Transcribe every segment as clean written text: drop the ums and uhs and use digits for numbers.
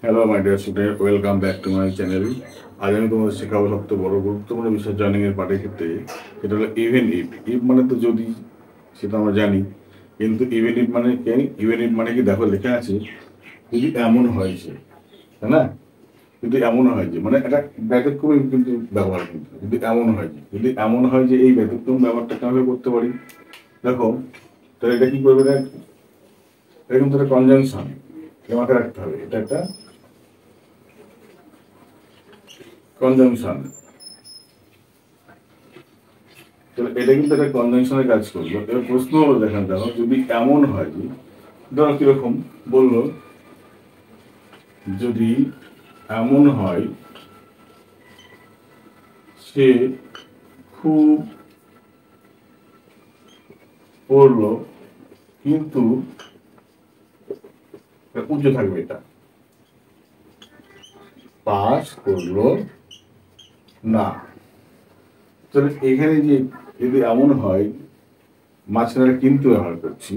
Hello my dear student, welcome back to my channel. আজ আমি তোমাদের শেখাবো সবচেয়ে বড় গুরুত্বপূর্ণ বিষয় জার্নিং এর পাঠের ক্ষেত্রে। সেটা হলো ইভেন ইফ। ইফ মানে তো যদি, সেটা আমরা জানি, কিন্তু ইভেন ইফ মানে কি? ইভেন ইফ মানে কি, দেখো লেখা আছে যদি এমন হয় যে, তাই না? যদি এমন হয় যে, মানে এটা ব্যতিক্রমী কিন্তু ব্যবহার, কিন্তু যদি এমন হয় যে, যদি এমন হয় যে, এই ব্যতিক্রম ব্যবহারটা কিভাবে করতে পারি? দেখো, তাহলে এটা কি করবে না, এটা কিন্তু একটা কনজাংশন, মাথায় রাখতে হবে। এটা একটা কনজাংশন। তো এটা কিন্তু একটা কনজাংশনের কাজ করলো। এবার প্রশ্ন হলো, দেখেন দেখো, যদি এমন হয় যে, ধরো কিরকম বললো, যদি এমন হয় সে খুব পড়লো কিন্তু উচ্চ থাকবে, এটা পাস করলো না। তাহলে এখানে যে যদি এমন হয়, মাঝখানে কিন্তু ব্যবহার করছি,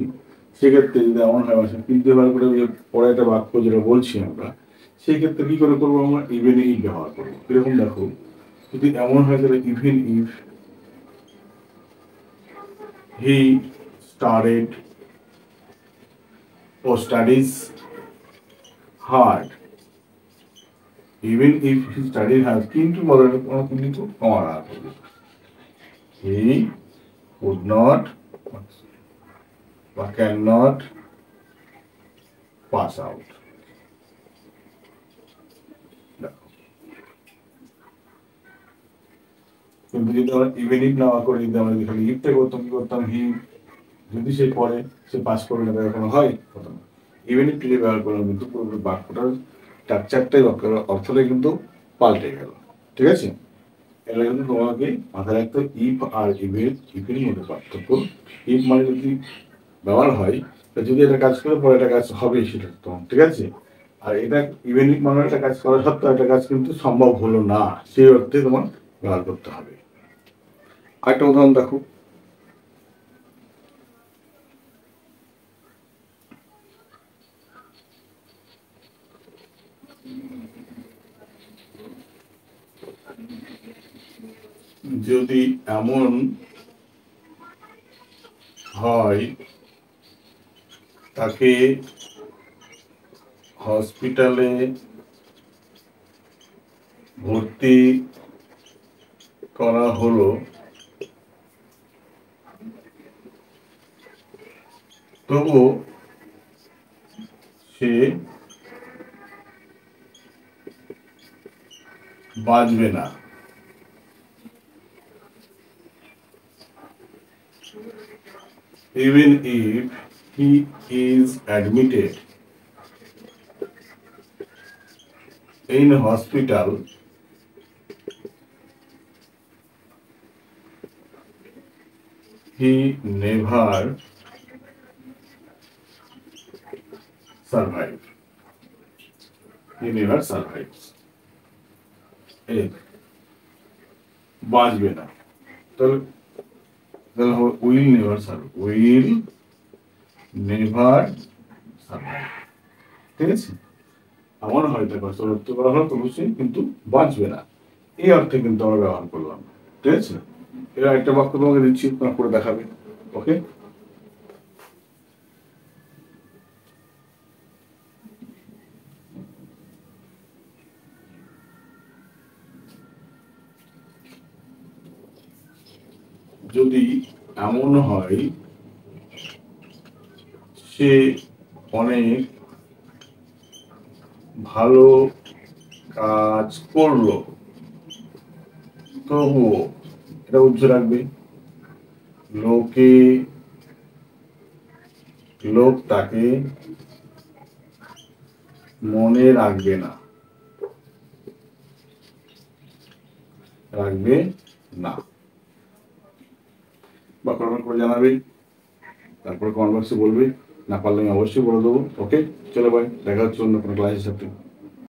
সেক্ষেত্রে যদি এমন হয় মাঝখানে কিন্তু ব্যবহার করে যে পরে একটা বাক্য যেটা বলছি আমরা, সেক্ষেত্রে কি করে করবো? আমরা ইভেন ইফ ব্যবহার করবো। কিরকম দেখো, যদি এমন হয় তাহলে even if he studied or studies hard, even if he studied hard, কিন্তু বলার কোনো কিন্তু কমার আর হবে, he would not বা cannot pass out। কিন্তু যদি আমরা ইভেন ইফ না করে, যদি আমরা খালি ইফটা করতাম, কি করতাম, হি যদি সে পড়ে, সে পাস করবে না, তার কোনো হয় কথা না। ইভেন ইফ যদি ব্যবহার করলাম, কিন্তু পুরো বাক্যটার স্ট্রাকচারটাই, বাক্যের অর্থটাই কিন্তু পাল্টে গেল। ঠিক আছে? এটা কিন্তু তোমাকে মাথায় রাখতে হবে, ইফ আর ইফের মধ্যে পার্থক্য। ইফ মানে যদি ব্যবহার হয়, যদি একটা কাজ করে পরে একটা কাজ হবে, সেটা তোমার ঠিক আছে। আর এটা ইভেন ইফ মানে একটা কাজ করা সত্ত্বেও একটা কাজ কিন্তু সম্ভব হলো না, সেই অর্থে তোমার ব্যবহার করতে হবে। আরেকটা উদাহরণ দেখো, যদি এমন হয় তাকে হসপিটালে ভর্তি করা হলো, তবুও সে বাঁচবে না। Even if he is admitted in hospital, he never survive. He never survives. এই বাঁচবে না, তাহলে তাহলে হবে will never survive. Will never survive. ঠিক আছে? এমন হয় তাকে হত্যা করা হলো, তবু সে কিন্তু বাঁচবে না, এই অর্থে কিন্তু আমরা ব্যবহার করলাম। ঠিক আছে? এর একটা বাক্য তোমাকে দিচ্ছি, তোমার করে দেখাবে। ওকে? যদি এমন হয় সে অনেক ভালো কাজ করলো, তবুও, এটা উজ্জ্ব রাখবে, লোক তাকে মনে রাখবে না, রাখবে না। বা কমেন্ট করে জানাবে, তারপরে কমেন্ট বক্সে বলবে, না পারলে আমি অবশ্যই বলে দেবো। ওকে, চলো ভাই, দেখা হচ্ছে অন্য কোনো ক্লাসের সাথে।